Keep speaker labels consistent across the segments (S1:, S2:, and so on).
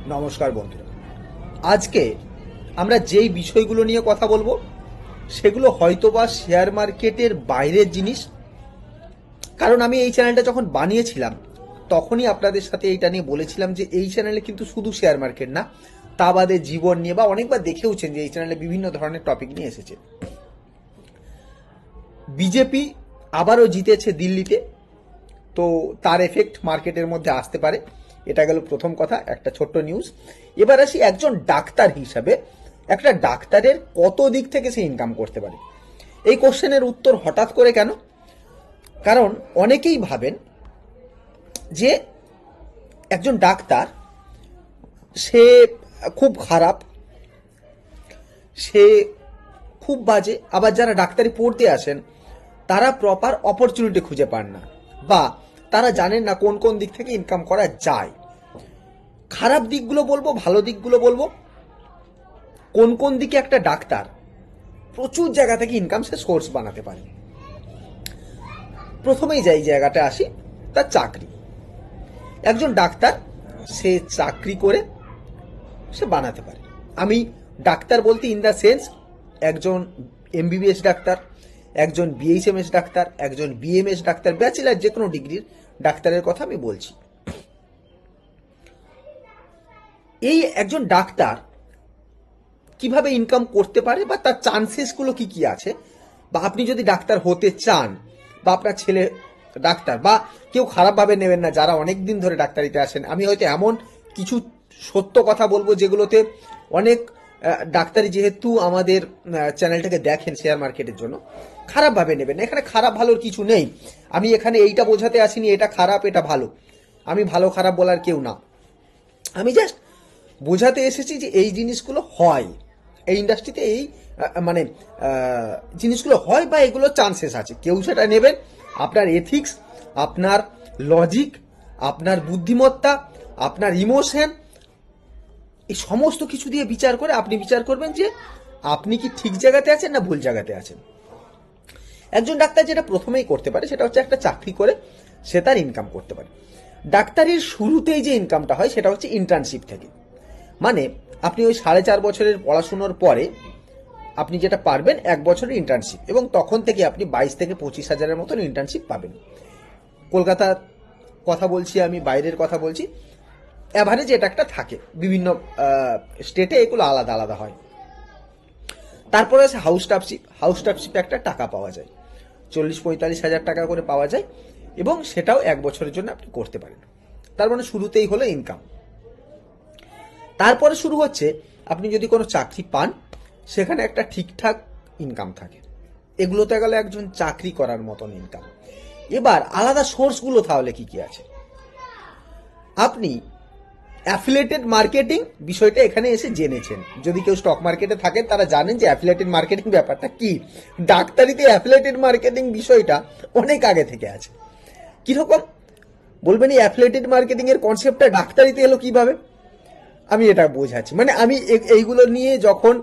S1: নমস্কার বন্ধুরা, আজকে আমরা যেই বিষয়গুলো নিয়ে কথা বলবো সেগুলো হয়তোবা শেয়ার মার্কেটের বাইরের জিনিস। কারণ আমি এই চ্যানেলটা যখন বানিয়েছিলাম তখনই আপনাদের সাথে এইটা নিয়ে বলেছিলাম যে এই চ্যানেলে কিন্তু শুধু শেয়ার মার্কেট না, তা বাদে জীবন নিয়ে বা অনেকবার দেখেওছেন যে এই চ্যানেলে বিভিন্ন ধরনের টপিক নিয়ে এসেছে। বিজেপি আবারও জিতেছে দিল্লিতে, তো তার এফেক্ট মার্কেটের মধ্যে আসতে পারে। এটা গেল প্রথম কথা, একটা ছোট্ট নিউজ। এবার আসি একজন ডাক্তার হিসাবে একটা ডাক্তারের কত দিক থেকে সে ইনকাম করতে পারে। এই কোশ্চেনের উত্তর হঠাৎ করে কেন? কারণ অনেকেই ভাবেন যে একজন ডাক্তার সে খুব খারাপ, সে খুব বাজে। আবার যারা ডাক্তারি পড়তে আসেন তারা প্রপার অপরচুনিটি খুঁজে পান না, বা তারা জানেন না কোন কোন দিক থেকে ইনকাম করা যায়। খারাপ দিকগুলো বলবো, ভালো দিকগুলো বলবো, কোন কোন দিকে একটা ডাক্তার প্রচুর জায়গা থেকে ইনকাম সে সোর্স বানাতে পারে। প্রথমেই যাই জায়গাটা আসি, তার চাকরি। একজন ডাক্তার সে চাকরি করে সে বানাতে পারে। আমি ডাক্তার বলতে ইন দ্য সেন্স একজন এমবিবিএস ডাক্তার, একজন বিএইচএমএস ডাক্তার, একজন বিএমএস ডাক্তার, ব্যাচেলার যে কোনো ডিগ্রির ডাক্তারের কথা আমি বলছি। এই একজন ডাক্তার কিভাবে ইনকাম করতে পারে বা তার চান্সেসগুলো কি কি আছে, বা আপনি যদি ডাক্তার হতে চান বা আপনার ছেলে ডাক্তার, বা কেউ খারাপভাবে নেবেন না যারা অনেক দিন ধরে ডাক্তারিতে আসেন। আমি হয়তো এমন কিছু সত্য কথা বলবো যেগুলোতে অনেক ডাক্তারি যেহেতু আমাদের চ্যানেলটাকে দেখেন শেয়ার মার্কেটের জন্য, খারাপভাবে নেবেন না। এখানে খারাপ ভালোর কিছু নেই। আমি এখানে এইটা বোঝাতে আসিনি এটা খারাপ এটা ভালো, আমি ভালো খারাপ বলার কেউ না। আমি জাস্ট বোঝাতে এসেছি যে এই জিনিসগুলো হয় এই ইন্ডাস্ট্রিতে, এই মানে জিনিসগুলো হয় বা এগুলো চান্সেস আছে। কেউ সেটা নেবেন, আপনার এথিক্স, আপনার লজিক, আপনার বুদ্ধিমত্তা, আপনার ইমোশন, এই সমস্ত কিছু দিয়ে বিচার করে আপনি বিচার করবেন যে আপনি কি ঠিক জায়গাতে আছেন না ভুল জায়গাতে আছেন। একজন ডাক্তার যেটা প্রথমেই করতে পারে সেটা হচ্ছে একটা চাকরি করে সে তার ইনকাম করতে পারে। ডাক্তারির শুরুতেই যে ইনকামটা হয় সেটা হচ্ছে ইন্টার্নশিপ থেকে। মানে আপনি ওই 4.5 বছরের পড়াশুনোর পরে আপনি যেটা পারবেন 1 বছরের ইন্টার্নশিপ, এবং তখন থেকে আপনি 22 থেকে 25 হাজারের মতন ইন্টার্নশিপ পাবেন। কলকাতার কথা বলছি, আমি বাইরের কথা বলছি, অ্যাভারেজ এটা একটা থাকে। বিভিন্ন স্টেটে এগুলো আলাদা আলাদা হয়। তারপরে আছে হাউস স্টাফশিপ। হাউস স্টাফশিপে একটা টাকা পাওয়া যায়, 40-45 হাজার টাকা করে পাওয়া যায়, এবং সেটাও 1 বছরের জন্য আপনি করতে পারেন। তার মানে শুরুতেই হলো ইনকাম। তারপরে শুরু হচ্ছে আপনি যদি কোনো চাকরি পান সেখানে একটা ঠিকঠাক ইনকাম থাকে। এগুলোতে গেলে একজন চাকরি করার মতন ইনকাম। এবার আলাদা সোর্সগুলো তাহলে কি কি আছে? আপনি অ্যাফিলিয়েটেড মার্কেটিং বিষয়টা এখানে এসে জেনেছেন। যদি কেউ স্টক মার্কেটে থাকেন তারা জানেন যে অ্যাফিলিয়েটেড মার্কেটিং ব্যাপারটা কি। ডাক্তারিতে অ্যাফিলিয়েটেড মার্কেটিং বিষয়টা অনেক আগে থেকে আছে। কিরকম বলবেন, এই অ্যাফিলিয়েটেড মার্কেটিং এর কনসেপ্টটা ডাক্তারিতে এলো কিভাবে? আমি এটা বোঝাচ্ছি। মানে আমি এইগুলো নিয়ে যখন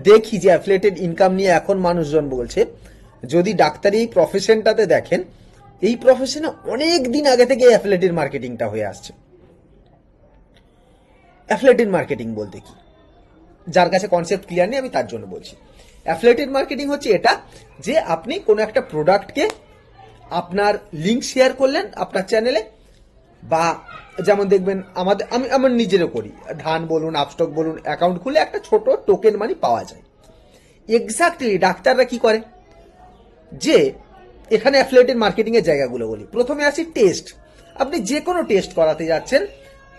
S1: দেখি যে অ্যাফিলিয়েটেড ইনকাম নিয়ে এখন মানুষজন বলছে, যদি ডাক্তারি প্রফেশনটাতে দেখেন, এই প্রফেশনে অনেক দিন আগে থেকে অ্যাফিলিয়েটেড মার্কেটিংটা হয়ে আসছে। অ্যাফিলিয়েটেড মার্কেটিং বলতে কি, যার কাছে কনসেপ্ট ক্লিয়ার নেই আমি তার জন্য বলছি। অ্যাফিলিয়েটেড মার্কেটিং হচ্ছে এটা যে আপনি কোনো একটা প্রোডাক্টকে আপনার লিঙ্ক শেয়ার করলেন আপনার চ্যানেলে, বা যেমন দেখবেন আমি আমার নিজেরও করি, ধান বলুন, আপস্টক বলুন, অ্যাকাউন্ট খুলে একটা ছোট টোকেন মানি পাওয়া যায়। এক্স্যাক্টলি ডাক্তাররা কি করে, যে এখানে অ্যাফিলিয়েটেড মার্কেটিং এর জায়গাগুলো বলি। প্রথমে আসি টেস্ট। আপনি যে কোনো টেস্ট করাতে যাচ্ছেন,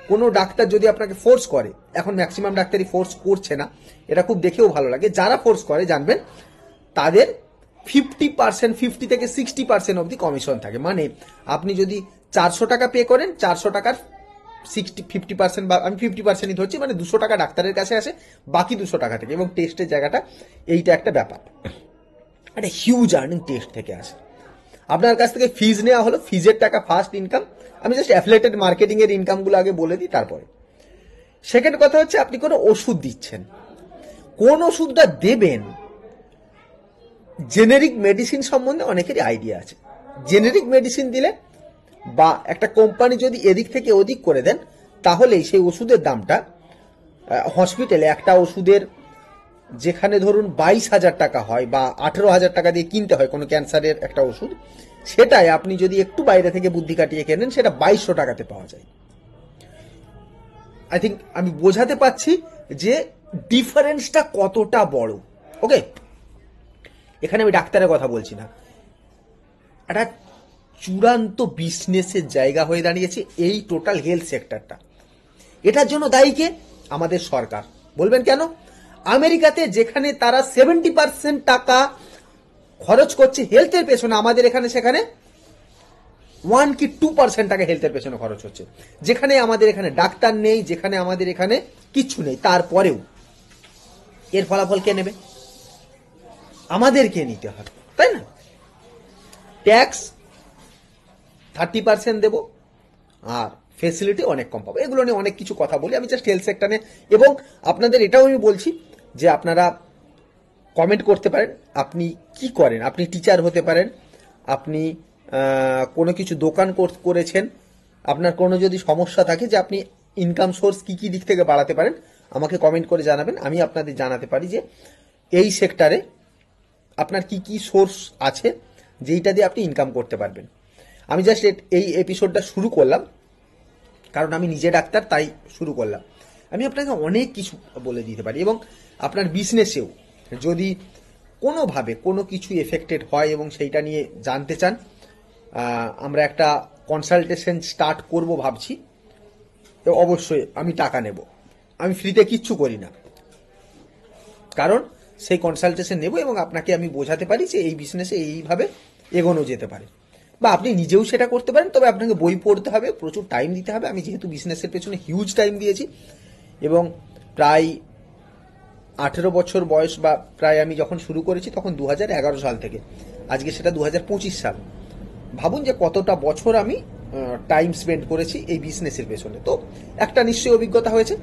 S1: কোনো ডাক্তার যদি আপনাকে ফোর্স করে, এখন ম্যাক্সিমাম ডাক্তারই ফোর্স করছে না, এটা খুব দেখেও ভালো লাগে। যারা ফোর্স করে জানবেন তাদের 50%, 50 থেকে 60% অবধি কমিশন থাকে। মানে আপনি যদি 400 টাকা পে করেন, 400 টাকার 50%, বা আমি 50%ই ধরছি, মানে 200 টাকা ডাক্তারের কাছে আসে, বাকি 200 টাকা থেকে। এবং টেস্টের জায়গাটা এইটা একটা ব্যাপার, একটা হিউজ আর্নিং টেস্ট থেকে আসে। আপনার কাছ থেকে ফিজ নেওয়া হলো, ফিজের টাকা ফার্স্ট ইনকাম। আমি জাস্ট অ্যাফিলিয়েটেড মার্কেটিং এর ইনকামগুলো আগে বলে দিই, তারপরে সেকেন্ড কথা হচ্ছে আপনি কোনো ওষুধ দিচ্ছেন। কোন ওষুধটা দেবেন, জেনেরিক মেডিসিন সম্বন্ধে অনেকেরই আইডিয়া আছে। জেনেরিক মেডিসিন দিলে, বা একটা কোম্পানি যদি এদিক থেকে ওদিক করে দেন, তাহলেই সেই ওষুধের দামটা হসপিটালে একটা ওষুধের যেখানে ধরুন 22,000 টাকা হয় বা 18,000 টাকা দিয়ে কিনতে হয় কোনো ক্যান্সারের একটা ওষুধ, সেটাই আপনি যদি একটু বাইরে থেকে বুদ্ধি কাটিয়ে কেনেন সেটা 2200 টাকাতে পাওয়া যায়। আই থিঙ্ক আমি বোঝাতে পারছি যে ডিফারেন্সটা কতটা বড়। ওকে, এখানে আমি ডাক্তারের কথা বলছি না, একটা চূড়ান্ত বিজনেসের জায়গা হয়ে দাঁড়িয়েছে এই টোটাল হেলথ সেক্টরটা। এটার জন্য দায়ী কে? আমাদের সরকার। বলবেন কেন? আমেরিকাতে যেখানে তারা 70% টাকা খরচ করছে হেলথের পেছনে, আমাদের এখানে সেখানে 1 কি 2% টাকা হেলথের পেছনে খরচ হচ্ছে। যেখানে আমাদের এখানে ডাক্তার নেই, যেখানে আমাদের এখানে কিচ্ছু নেই, তারপরেও এর ফলাফল কে নেবে? আমাদেরকে নিতে হবে, তাই না? ট্যাক্স 30% দেব আর ফেসিলিটি অনেক কম পাবো। এগুলো নিয়ে অনেক কিছু কথা বলি আমি, জাস্ট হেলথ সেক্টরে। এবং আপনাদের এটাও আমি বলছি যে আপনারা কমেন্ট করতে পারেন আপনি কি করেন। আপনি টিচার হতে পারেন, আপনি কোনো কিছু দোকান করেছেন, আপনার কোনো যদি সমস্যা থাকে যে আপনি ইনকাম সোর্স কি কি দিক থেকে বাড়াতে পারেন, আমাকে কমেন্ট করে জানাবেন। আমি আপনাদের জানাতে পারি যে এই সেক্টরে আপনার কি কি সোর্স আছে যেইটা দিয়ে আপনি ইনকাম করতে পারবেন। আমি জাস্ট এই এপিসোডটা শুরু করলাম কারণ আমি নিজে ডাক্তার, তাই শুরু করলাম। আমি আপনাকে অনেক কিছু বলে দিতে পারি এবং আপনার বিজনেসেও যদি কোনোভাবে কোনো কিছু এফেক্টেড হয় এবং সেইটা নিয়ে জানতে চান, আমরা একটা কনসালটেশন স্টার্ট করব ভাবছি। তো অবশ্যই আমি টাকা নেব, আমি ফ্রিতে কিচ্ছু করি না, কারণ সেই কনসালটেশন নেব এবং আপনাকে আমি বোঝাতে পারি যে এই বিজনেসে এইভাবে এগোনো যেতে পারে, বা আপনি নিজেও সেটা করতে পারেন। তবে আপনাকে বই পড়তে হবে, প্রচুর টাইম দিতে হবে। আমি যেহেতু বিজনেসের পেছনে হিউজ টাইম দিয়েছি এবং প্রায় 18 বছর বয়স, বা প্রায় আমি যখন শুরু করেছি তখন 2011 সাল থেকে, আজকে সেটা 2025 সাল। ভাবুন যে কতটা বছর আমি টাইম স্পেন্ড করেছি এই বিজনেসের পেছনে। তো একটা নিশ্চয়ই অভিজ্ঞতা হয়েছে।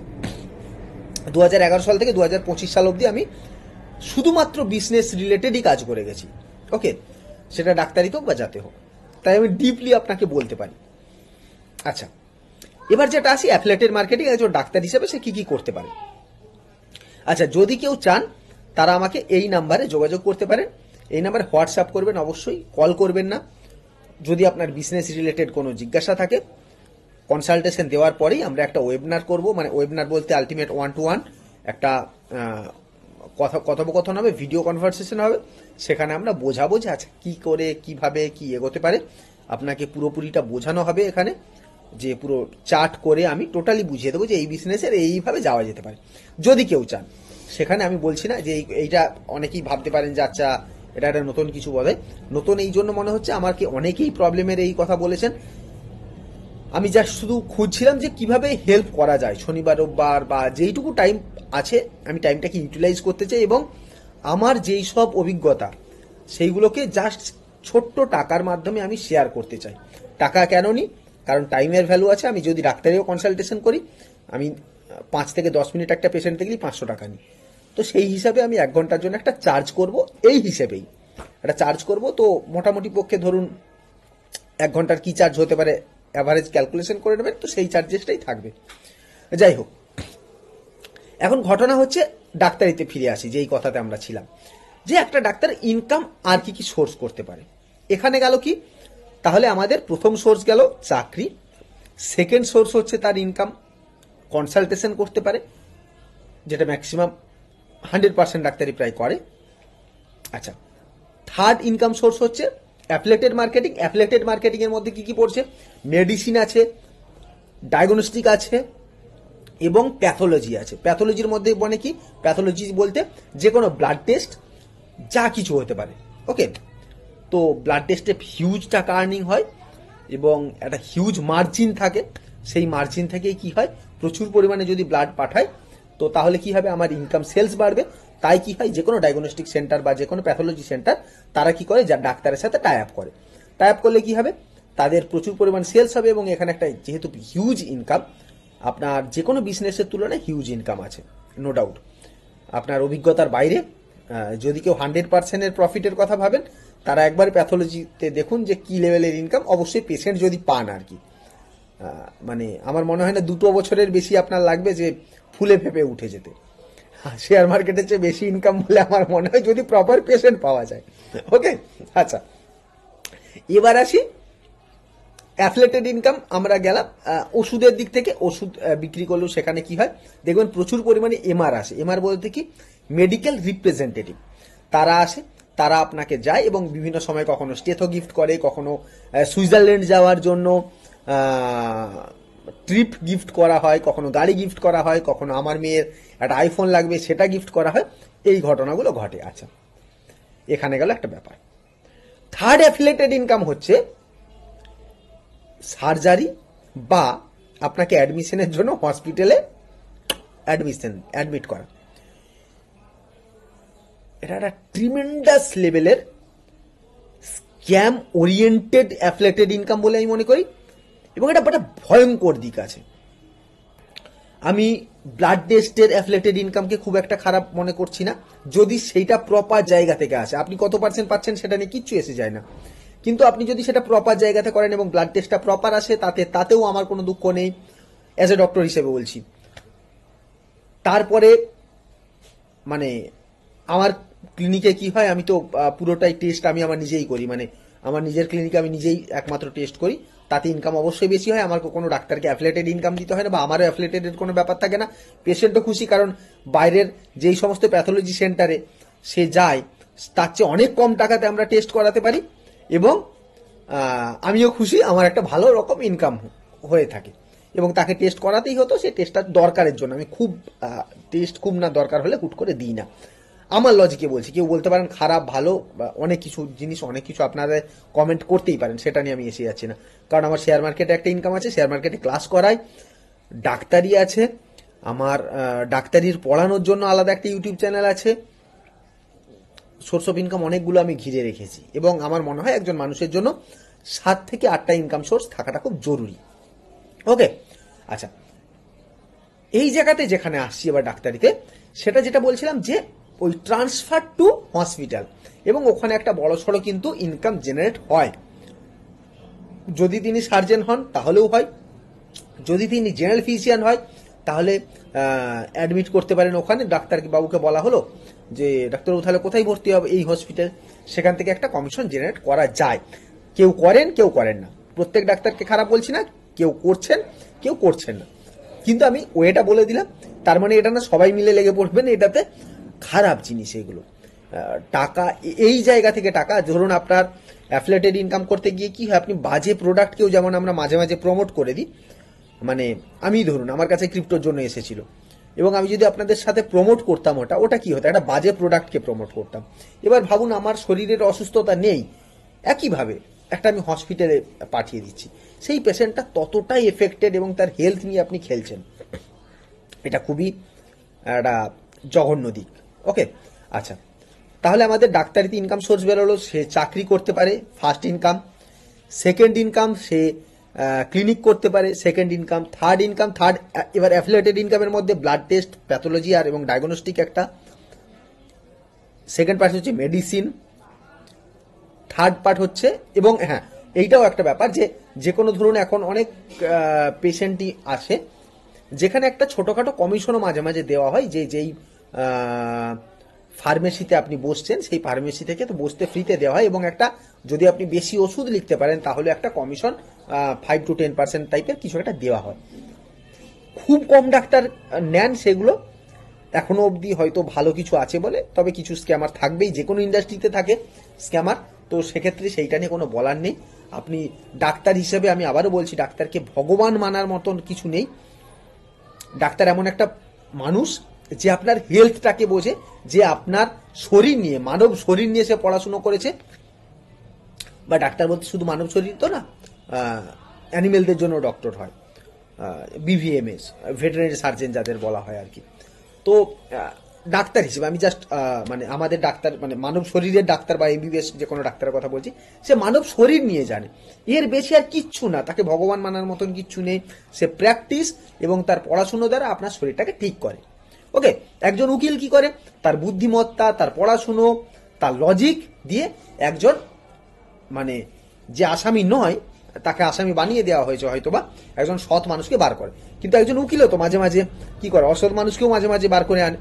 S1: 2011 সাল থেকে 2025 সাল অবধি আমি শুধুমাত্র বিজনেস রিলেটেডই কাজ করে গেছি। ওকে, সেটা ডাক্তারি হোক বা যাতে হোক, তাই আমি ডিপলি আপনাকে বলতে পারি। আচ্ছা, এবার যেটা আসি অ্যাফিলিয়েটেড মার্কেটিং, একজন ডাক্তার হিসেবে সে কি কি করতে পারে। আচ্ছা, যদি কেউ চান তারা আমাকে এই নাম্বারে যোগাযোগ করতে পারেন। এই নাম্বারে হোয়াটসঅ্যাপ করবেন, অবশ্যই কল করবেন না। যদি আপনার বিজনেস রিলেটেড কোনো জিজ্ঞাসা থাকে, কনসালটেশন দেওয়ার পরেই আমরা একটা ওয়েবিনার করব। মানে ওয়েবিনার বলতে আলটিমেট 1-to-1 একটা কথোপকথন হবে, ভিডিও কনভারসেশন হবে। সেখানে আমরা বোঝাবো যে আচ্ছা কী করে কিভাবে কি এগোতে পারে। আপনাকে পুরোপুরিটা বোঝানো হবে এখানে, যে পুরো চার্ট করে আমি টোটালি বুঝিয়ে দেবো যে এই বিজনেসের এইভাবে যাওয়া যেতে পারে যদি কেউ চান। সেখানে আমি বলছি না যে এইটা, অনেকেই ভাবতে পারেন যে আচ্ছা এটা একটা নতুন কিছু বলে। নতুন এই জন্য মনে হচ্ছে আমাকে অনেকেই প্রবলেমের এই কথা বলেছেন, আমি জাস্ট শুধু খুঁজছিলাম যে কিভাবে হেল্প করা যায়। শনিবার রোববার বা যেইটুকু টাইম আছে আমি টাইমটাকে ইউটিলাইজ করতে চাই এবং আমার যেই সব অভিজ্ঞতা সেইগুলোকে জাস্ট ছোট্ট টাকার মাধ্যমে আমি শেয়ার করতে চাই। টাকা কেন নিই? কারণ টাইমের ভ্যালু আছে। আমি যদি ডাক্তারিও কনসালটেশন করি, আমি 5 থেকে 10 মিনিট একটা পেশেন্ট দেখলেই 500 টাকা নিই। তো সেই হিসাবে আমি 1 ঘন্টার জন্য একটা চার্জ করব, এই হিসেবেই একটা চার্জ করব। তো মোটামুটি পক্ষে ধরুন 1 ঘন্টার কি চার্জ হতে পারে অ্যাভারেজ ক্যালকুলেশন করে নেবেন, তো সেই চার্জেসটাই থাকবে। যাই হোক, এখন ঘটনা হচ্ছে ডাক্তারিতে ফিরে আসি, যেই কথাতে আমরা ছিলাম, যে একটা ডাক্তার ইনকাম আর কি কি সোর্স করতে পারে। এখানে গেল কি, তাহলে আমাদের প্রথম সোর্স গেল চাকরি, সেকেন্ড সোর্স হচ্ছে তার ইনকাম কনসালটেশন করতে পারে, যেটা ম্যাক্সিমাম 100% ডাক্তারি প্রায় করে। আচ্ছা, থার্ড ইনকাম সোর্স হচ্ছে অ্যাফিলিয়েটেড মার্কেটিং। অ্যাফিলিয়েটেড মার্কেটিং এর মধ্যে কি কি পড়ছে? মেডিসিন আছে, ডায়াগনস্টিক আছে এবং প্যাথোলজি আছে। প্যাথোলজির মধ্যে মানে কি? প্যাথোলজি বলতে যে কোনো ব্লাড টেস্ট, যা কিছু হতে পারে। ওকে, তো ব্লাড টেস্টে হিউজ টাকা আর্নিং হয় এবং একটা হিউজ মার্জিন থাকে। সেই মার্জিন থেকেই কি হয়, প্রচুর পরিমাণে যদি ব্লাড পাঠায় তো তাহলে কি হবে, আমার ইনকাম সেলস বাড়বে। তাই কি হয়, যে কোনো ডায়াগনস্টিক সেন্টার বা যে কোনো প্যাথোলজি সেন্টার তারা কি করে, যা ডাক্তারের সাথে টাই আপ করে। টাই আপ করলে কি হবে, তাদের প্রচুর পরিমাণ সেলস হবে এবং এখানে একটা যেহেতু হিউজ ইনকাম, আপনার যে কোনো বিজনেসের তুলনায় হিউজ ইনকাম আছে, নো ডাউট। আপনার অভিজ্ঞতার বাইরে, যদি কেউ 100%-এর প্রফিটের কথা ভাবেন, তারা একবার প্যাথোলজিতে দেখুন যে কি লেভেলের ইনকাম, অবশ্যই পেশেন্ট যদি পান আর কি। মানে আমার মনে হয় না 2 বছরের বেশি আপনার লাগবে যে ফুলে ফেপে উঠে যেতে। শেয়ার মার্কেটের চেয়ে বেশি ইনকাম বলে আমার মনে হয়, যদি প্রপার পেশেন্ট পাওয়া যায়। ওকে, আচ্ছা, এবার আসি অ্যাফিলিয়েটেড ইনকাম। আমরা গেলাম ওষুধের দিক থেকে। ওষুধ বিক্রি করলেও সেখানে কি হয় দেখবেন, প্রচুর পরিমাণে এমআর আসে। এমআর বলতে কি, মেডিকেল রিপ্রেজেন্টেটিভ। তারা আসে, তারা আপনাকে যায় এবং বিভিন্ন সময় কখনো স্টেথো গিফট করে, কখনো সুইজারল্যান্ড যাওয়ার জন্য ট্রিপ গিফট করা হয়, কখনো গাড়ি গিফট করা হয়, কখনো আমার মেয়ের একটা আইফোন লাগবে সেটা গিফট করা হয়। এই ঘটনাগুলো ঘটে। আচ্ছা, এখানে গেল একটা ব্যাপার। থার্ড অ্যাফিলিয়েটেড ইনকাম হচ্ছে সার্জারি বা আপনাকে অ্যাডমিশনের জন্য হসপিটালে অ্যাডমিট করা। এটা একটা ট্রিমেন্ডাস লেভেলের স্ক্যাম ওরিয়েন্টেড অ্যাফিলিয়েটেড ইনকাম বলে আমি মনে করি, এবং এটা একটা ভয়ঙ্কর দিক আছে। আমি ব্লাড টেস্টের অ্যাফিলিয়েটেড ইনকামকে খুব একটা খারাপ মনে করছি না, যদি সেইটা প্রপার জায়গা থেকে আসে। আপনি কত পার্সেন্ট পাচ্ছেন সেটা নিয়ে কিচ্ছু এসে যায় না, কিন্তু আপনি যদি সেটা প্রপার জায়গাতে করেন এবং ব্লাড টেস্টটা প্রপার আসে, তাতেও আমার কোনো দুঃখ নেই, অ্যাজ এ ডক্টর হিসেবে বলছি। তারপরে মানে আমার ক্লিনিকে কি হয়, আমি তো পুরোটাই টেস্ট আমি আমার নিজেই করি, মানে আমার নিজের ক্লিনিকে আমি নিজেই একমাত্র টেস্ট করি, তাতে ইনকাম অবশ্যই বেশি হয়। আমার কোনো ডাক্তারকে অ্যাফিলিয়েটেড ইনকাম দিতে হয় না, বা আমারও অ্যাফিলিয়েটেড কোনো ব্যাপার থাকে না। পেশেন্টও খুশি, কারণ বাইরের যেই সমস্ত প্যাথোলজি সেন্টারে সে যায় তার চেয়ে অনেক কম টাকাতে আমরা টেস্ট করাতে পারি, এবং আমিও খুশি, আমার একটা ভালো রকম ইনকাম হয়ে থাকে। এবং তাকে টেস্ট করাতেই হতো, সে টেস্টটা দরকারের জন্য। আমি খুব টেস্ট খুব না দরকার হলে হুট করে দিই না, আমার লজিকে বলছি। কেউ বলতে পারেন খারাপ ভালো, অনেক কিছু জিনিস, অনেক কিছু আপনারা কমেন্ট করতেই পারেন, সেটা নিয়ে আমি এসে যাচ্ছি না। কারণ আমার শেয়ার মার্কেটে একটা ইনকাম আছে, শেয়ার মার্কেটে ক্লাস করাই, ডাক্তারি আছে আমার, ডাক্তারির পড়ানোর জন্য আলাদা একটা ইউটিউব চ্যানেল আছে। সোর্স অফ ইনকাম অনেকগুলো আমি ঘিরে রেখেছি, এবং আমার মনে হয় একজন মানুষের জন্য 7 থেকে 8টা ইনকাম সোর্স থাকাটা খুব জরুরি। ওকে, আচ্ছা, এই জায়গাতে যেখানে আসছি এবার ডাক্তারিতে, সেটা যেটা বলছিলাম যে ওই ট্রান্সফার টু হসপিটাল, এবং ওখানে একটা বড় সড়ো কিন্তু ইনকাম জেনারেট হয়। যদি তিনি সার্জন হন তাহলেও হয়, যদি তিনি জেনারেল ফিজিশিয়ান হয় তাহলে অ্যাডমিট করতে পারেন ওখানে। ডাক্তার বাবুকে বলা হলো যে ডাক্তারবাবু তাহলে কোথায় ভর্তি হবে, এই হসপিটাল, সেখান থেকে একটা কমিশন জেনারেট করা যায়। কেউ করেন, কেউ করেন না, প্রত্যেক ডাক্তারকে খারাপ বলছি না, কেউ করছেন, কেউ করছেন না, কিন্তু আমি ওয়েটা বলে দিলাম। তার মানে এটা না সবাই মিলে লেগে পড়বেন এটাতে, খারাপ জিনিস এগুলো। টাকা এই জায়গা থেকে টাকা, ধরুন আপনার অ্যাফিলিয়েটেড ইনকাম করতে গিয়ে কি হয়, আপনি বাজে প্রোডাক্টকেও যেমন আমরা মাঝে মাঝে প্রমোট করে দিই, মানে আমি ধরুন আমার কাছে ক্রিপ্টোর জন্য এসেছিল, এবং আমি যদি আপনাদের সাথে প্রমোট করতাম ওটা কি হতো, একটা বাজে প্রোডাক্টকে প্রমোট করতাম। এবার ভাবুন আমার শরীরের অসুস্থতা নেই, একইভাবে একটা আমি হসপিটালে পাঠিয়ে দিচ্ছি, সেই পেশেন্টটা ততটাই এফেক্টেড এবং তার হেলথ নিয়ে আপনি খেলছেন, এটা খুবই একটা জঘন্য দিক। ওকে, আচ্ছা, তাহলে আমাদের ডাক্তারিতে ইনকাম সোর্স বেরোলো, সে চাকরি করতে পারে, ফার্স্ট ইনকাম। সেকেন্ড ইনকাম, সে ক্লিনিক করতে পারে, সেকেন্ড ইনকাম। থার্ড ইনকাম, এবার অ্যাফিলিয়েটেড ইনকামের মধ্যে ব্লাড টেস্ট, প্যাথোলজি আর এবং ডায়াগনস্টিক একটা। সেকেন্ড পার্ট হচ্ছে মেডিসিন। থার্ড পার্ট হচ্ছে, এবং হ্যাঁ এইটাও একটা ব্যাপার যে কোনো ধরুন এখন অনেক পেশেন্টই আসে যেখানে একটা ছোটোখাটো কমিশনও মাঝে মাঝে দেওয়া হয়, যেই ফার্মেসিতে আপনি বসছেন সেই ফার্মেসি থেকে তো বসতে ফ্রিতে দেওয়া হয়, এবং একটা যদি আপনি বেশি ওষুধ লিখতে পারেন তাহলে একটা কমিশন 5 to 10% টাইপের কিছু একটা দেওয়া হয়। খুব কম ডাক্তার নেন সেগুলো, এখনো অবধি হয়তো ভালো কিছু আছে বলে, তবে কিছু স্ক্যামার থাকবেই, যে কোনো ইন্ডাস্ট্রিতে থাকে স্ক্যামার, তো সেক্ষেত্রে সেইটা নিয়ে কোনো বলার নেই। আপনি ডাক্তার হিসেবে, আমি আবারও বলছি, ডাক্তারকে ভগবান মানার মতন কিছু নেই। ডাক্তার এমন একটা মানুষ যে আপনার হেলথটাকে বোঝে, যে আপনার শরীর নিয়ে, মানব শরীর নিয়ে সে পড়াশুনো করেছে, বা ডাক্তার বলতে শুধু মানব শরীর তো না, অ্যানিমেলদের জন্য ডক্টর হয়, বিভিএমএস, ভেটেরিনারি সার্জন যাদের বলা হয় আর কি। তো ডাক্তার হিসেবে আমি জাস্ট মানে আমাদের ডাক্তার, মানে মানব শরীরের ডাক্তার বা এমবিবিএস যে কোনো ডাক্তারের কথা বলছি, সে মানব শরীর নিয়ে জানে, এর বেশি আর কিচ্ছু না, তাকে ভগবান মানার মতন কিচ্ছু নেই। সে প্র্যাকটিস এবং তার পড়াশুনো দ্বারা আপনার শরীরটাকে ঠিক করে। ওকে, একজন উকিল কি করে, তার বুদ্ধিমত্তা, তার পড়াশুনো, তার লজিক দিয়ে একজন, মানে যে আসামি নয়, তাকে আসামি বানিয়ে দেওয়া হয়েছে হয়তোবা, একজন সৎ মানুষকে বার করে। কিন্তু একজন উকিলও তো মাঝে মাঝে কি করে, অসৎ মানুষকেও মাঝে মাঝে বার করে আনে।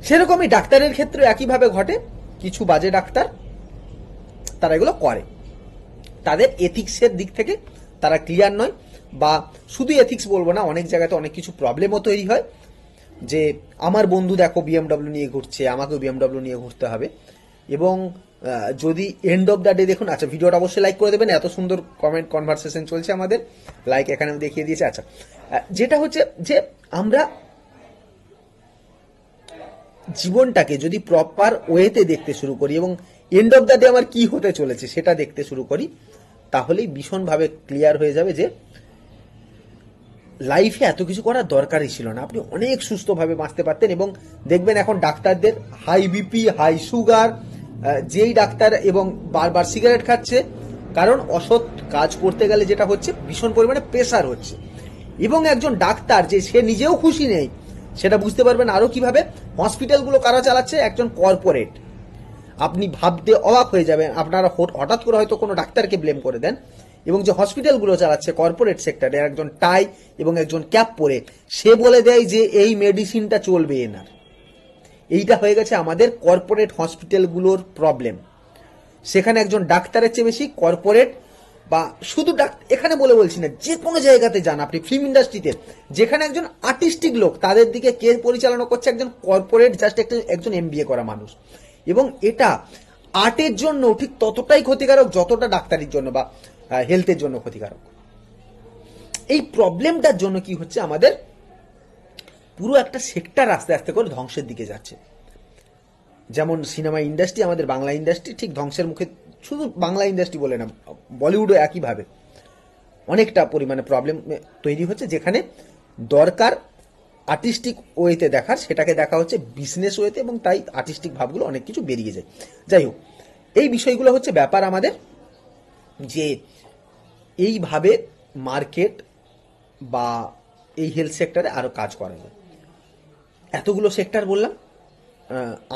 S1: সেরকমই ডাক্তারের ক্ষেত্রে একইভাবে ঘটে। কিছু বাজে ডাক্তার তারা এগুলো করে, তাদের এথিক্সের দিক থেকে তারা ক্লিয়ার নয়, বা শুধু এথিক্স বলবো না, অনেক জায়গাতে অনেক কিছু প্রবলেমও তৈরি হয়। যে আমার বন্ধু দেখো বিএমডব্লিউ নিয়ে ঘুরছে, আমাকেও বিএমডব্লিউ নিয়ে ঘুরতে হবে। এবং যদি এন্ড অফ দ্য ডে দেখুন, আচ্ছা ভিডিওটা অবশ্যই লাইক করে দেবেন, এত সুন্দর কমেন্ট কনভারসেশন চলছে আমাদের, লাইক এখানে আমি দেখিয়ে দিয়েছি। আচ্ছা, যেটা হচ্ছে যে আমরা জীবনটাকে যদি প্রপার ওয়েতে দেখতে শুরু করি এবং এন্ড অফ দ্য ডে আমার কি হতে চলেছে সেটা দেখতে শুরু করি, তাহলেই ভীষণভাবে ক্লিয়ার হয়ে যাবে যে লাইফে এত কিছু করার দরকারই ছিল না, আপনি অনেক সুস্থভাবে বাঁচতে পারতেন। এবং দেখবেন এখন ডাক্তারদের হাই বিপি, হাই সুগার, যেই ডাক্তার এবং বারবার সিগারেট খাচ্ছে, কারণ অসৎ কাজ করতে গেলে যেটা হচ্ছে ভীষণ পরিমাণে প্রেসার হচ্ছে। এবং একজন ডাক্তার যে সে নিজেও খুশি নেই, সেটা বুঝতে পারবেন আরো কিভাবে, হসপিটালগুলো কারা চালাচ্ছে, একজন কর্পোরেট। আপনি ভাবতে অবাক হয়ে যাবেন, আপনারা হঠাৎ করে হয়তো কোনো ডাক্তারকে ব্লেম করে দেন, এবং যে হসপিটালগুলো চালাচ্ছে কর্পোরেট সেক্টরে একজন টাই এবং একজন ক্যাপ পরে, সে বলে দেয় যে এই মেডিসিনটা চলবে এনার। এইটা হয়ে গেছে আমাদের কর্পোরেট হসপিটালগুলোর প্রবলেম। সেখানে একজন ডাক্তারের চেয়ে বেশি কর্পোরেট, বা শুধু এখানে বলছি না, যে কোনো জায়গাতে যান আপনি, ফিল্ম ইন্ডাস্ট্রিতে যেখানে একজন আর্টিস্টিক লোক, তাদের দিকে কে পরিচালনা করছে, একজন কর্পোরেট জাস্ট একজন এমবিএ করা মানুষ। এবং এটা আর্টের জন্য ঠিক ততটাই ক্ষতিকারক যতটা ডাক্তারির জন্য বা হেলথের জন্য ক্ষতিকারক। এই প্রবলেমটার জন্য কি হচ্ছে, আমাদের পুরো একটা সেক্টর আস্তে আস্তে করে ধ্বংসের দিকে যাচ্ছে। যেমন সিনেমা ইন্ডাস্ট্রি, আমাদের বাংলা ইন্ডাস্ট্রি ঠিক ধ্বংসের মুখে। শুধু বাংলা ইন্ডাস্ট্রি বলে না, বলিউডও একইভাবে অনেকটা পরিমাণে প্রবলেম তৈরি হচ্ছে, যেখানে দরকার আর্টিস্টিক ওয়েতে দেখার, সেটাকে দেখা হচ্ছে বিজনেস ওয়েতে, এবং তাই আর্টিস্টিক ভাবগুলো অনেক কিছু বেরিয়ে যায়। যাই হোক, এই বিষয়গুলো হচ্ছে ব্যাপার আমাদের, যে এইভাবে মার্কেট বা এই হেলথ সেক্টরে আরো কাজ করা যায়। এতগুলো সেক্টর বললাম,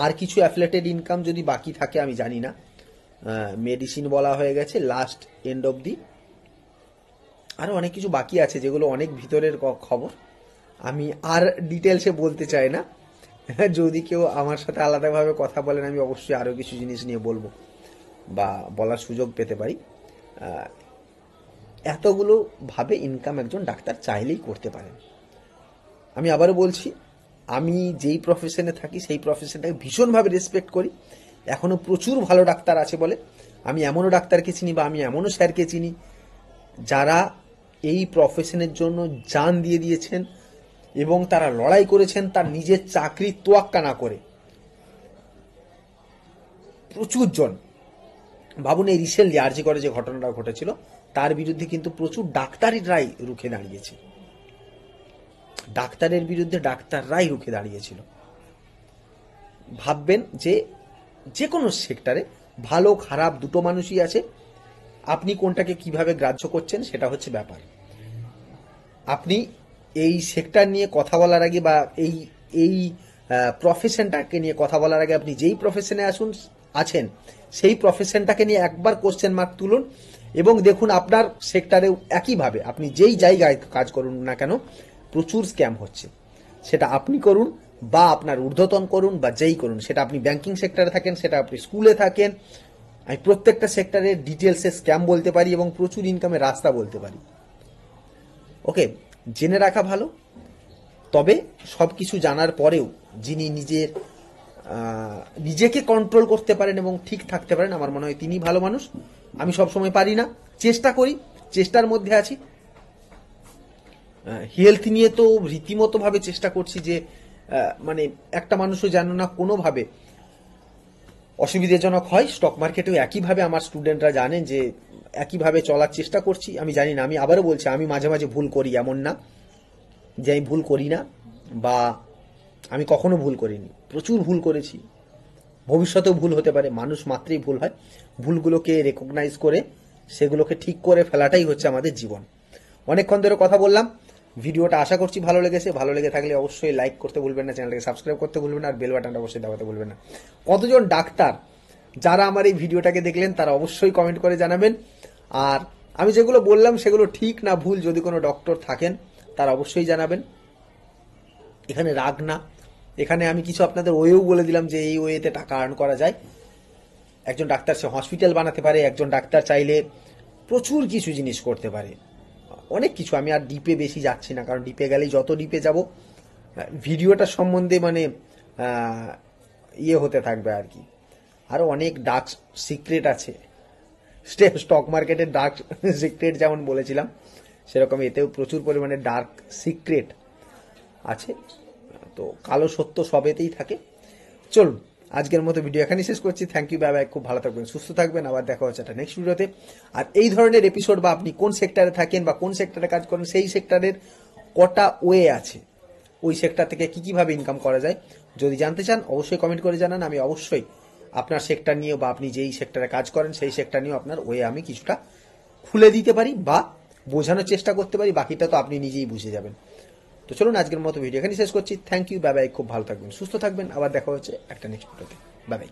S1: আর কিছু অ্যাফিলিয়েটেড ইনকাম যদি বাকি থাকে আমি জানি না। মেডিসিন বলা হয়ে গেছে, লাস্ট এন্ড অব দি, আরো অনেক কিছু বাকি আছে যেগুলো অনেক ভিতরের খবর, আমি আর ডিটেলসে বলতে চাই না। যদি কেউ আমার সাথে আলাদাভাবে কথা বলেন, আমি অবশ্যই আরো কিছু জিনিস নিয়ে বলবো বা বলার সুযোগ পেতে পারি। এতগুলো ভাবে ইনকাম একজন ডাক্তার চাইলেই করতে পারেন। আমি আবারও বলছি, আমি যেই প্রফেশনে থাকি সেই প্রফেশনটাকে ভীষণভাবে রেসপেক্ট করি। এখনো প্রচুর ভালো ডাক্তার আছে বলে আমি এমনও ডাক্তারকে চিনি, বা আমি এমনও স্যারকে চিনি যারা এই প্রফেশনের জন্য জান দিয়ে দিয়েছেন এবং তারা লড়াই করেছেন তার নিজের চাকরি তোয়াক্কা না করে। প্রচুর জন, ভাবুন এই রিসেন্টলি আরজি করে যে ঘটনাটা ঘটেছিল, তার বিরুদ্ধে কিন্তু প্রচুর ডাক্তাররাই রুখে দাঁড়িয়েছে, ডাক্তারের বিরুদ্ধে ডাক্তাররাই রুখে দাঁড়িয়েছিল। ভাববেন যে যে কোনো সেক্টরে ভালো খারাপ দুটো মানুষই আছে, আপনি কোনটাকে কিভাবে গ্রাহ্য করছেন সেটা হচ্ছে ব্যাপার। আপনি এই সেক্টর নিয়ে কথা বলার আগে, বা এই এই প্রফেশনটাকে নিয়ে কথা বলার আগে, আপনি যেই প্রফেশনে আছেন সেই প্রফেশনটাকে নিয়ে একবার কোশ্চেন মার্ক তুলুন, এবং দেখুন আপনার সেক্টরেও একইভাবে আপনি যেই জায়গায় কাজ করুন না কেন প্রচুর স্ক্যাম হচ্ছে। সেটা আপনি করুন বা আপনার ঊর্ধ্বতন করুন বা যেই করুন, সেটা আপনি ব্যাংকিং সেক্টরে থাকেন, সেটা আপনি স্কুলে থাকেন, আমি প্রত্যেকটা সেক্টরের ডিটেলসে স্ক্যাম বলতে পারি এবং প্রচুর ইনকামের রাস্তা বলতে পারি। ওকে, জেনে রাখা ভালো। তবে সব কিছু জানার পরেও যিনি নিজেকে কন্ট্রোল করতে পারেন এবং ঠিক থাকতে পারেন, আমার মনে হয় তিনি ভালো মানুষ। আমি সবসময় পারি না, চেষ্টা করি, চেষ্টার মধ্যে আছি। হেলথ নিয়ে তো রীতিমতো ভাবে চেষ্টা করছি যে মানে একটা মানুষও যেন না কোনোভাবে অসুবিধাজনক হয়। স্টক মার্কেটেও একইভাবে আমার স্টুডেন্টরা জানেন যে একইভাবে চলার চেষ্টা করছি। আমি জানি না, আমি আবারও বলছি, আমি মাঝে মাঝে ভুল করি, এমন না যে আমি ভুল করি না, বা আমি কখনো ভুল করিনি, প্রচুর ভুল করেছি, ভবিষ্যতেও ভুল হতে পারে, মানুষ মাত্রই ভুল হয়। ভুলগুলোকে রেকগনাইজ করে সেগুলোকে ঠিক করে ফেলাটাই হচ্ছে আমাদের জীবন। অনেকক্ষণ ধরে কথা বললাম, ভিডিওটা আশা করছি ভালো লেগেছে। ভালো লেগে থাকলে অবশ্যই লাইক করতে ভুলবেন না, চ্যানেলটাকে সাবস্ক্রাইব করতে ভুলবেন না, আর বেল বাটনটা অবশ্যই দাবাতে ভুলবেন না। কতজন ডাক্তার যারা আমার এই ভিডিওটাকে দেখলেন তারা অবশ্যই কমেন্ট করে জানাবেন। আর আমি যেগুলো বললাম সেগুলো ঠিক না ভুল, যদি কোনো ডক্টর থাকেন তার অবশ্যই জানাবেন। এখানে রাগ না, এখানে আমি কিছু আপনাদের ওয়েও বলে দিলাম যে এই ওয়েতে টাকা আর্ন করা যায়। একজন ডাক্তার সে হসপিটাল বানাতে পারে, একজন ডাক্তার চাইলে প্রচুর কিছু জিনিস করতে পারে, অনেক কিছু। আমি আর ডিপে বেশি যাচ্ছি না, কারণ ডিপে গেলেই যত ডিপে যাব ভিডিওটা সম্বন্ধে মানে ইয়ে হতে থাকবে আর কি। আরও অনেক ডার্ক সিক্রেট আছে, স্টক মার্কেটের ডার্ক সিক্রেট যেমন বলেছিলাম, সেরকম এতেও প্রচুর পরিমাণে ডার্ক সিক্রেট আছে। তো কালো সত্য সবেতেই থাকে। চলুন আজকের মতো ভিডিও এখানেই শেষ করছি। Thank you, bye bye. খুব ভালো থাকবেন, সুস্থ থাকবেন, আবার দেখা হচ্ছে একটা নেক্সট ভিডিওতে। আর এই ধরনের এপিসোড বা আপনি কোন সেক্টরে থাকেন বা কোন সেক্টরে কাজ করেন, সেই সেক্টরের কটা ওয়ে আছে, ওই সেক্টর থেকে কীভাবে ইনকাম করা যায়, যদি জানতে চান অবশ্যই কমেন্ট করে জানান। আমি অবশ্যই আপনার সেক্টর নিয়ে বা আপনি যেই সেক্টরে কাজ করেন সেই সেক্টর নিয়েও আপনার ওয়ে আমি কিছুটা খুলে দিতে পারি বা বোঝানোর চেষ্টা করতে পারি, বাকিটা তো আপনি নিজেই বুঝে যাবেন। তো চলুন আজকের মতো ভিডিও এখানেই শেষ করছি। Thank you, bye bye. খুব ভালো থাকবেন, সুস্থ থাকবেন, আবার দেখা হচ্ছে একটা নেক্সট ভিডিওতে। Bye bye.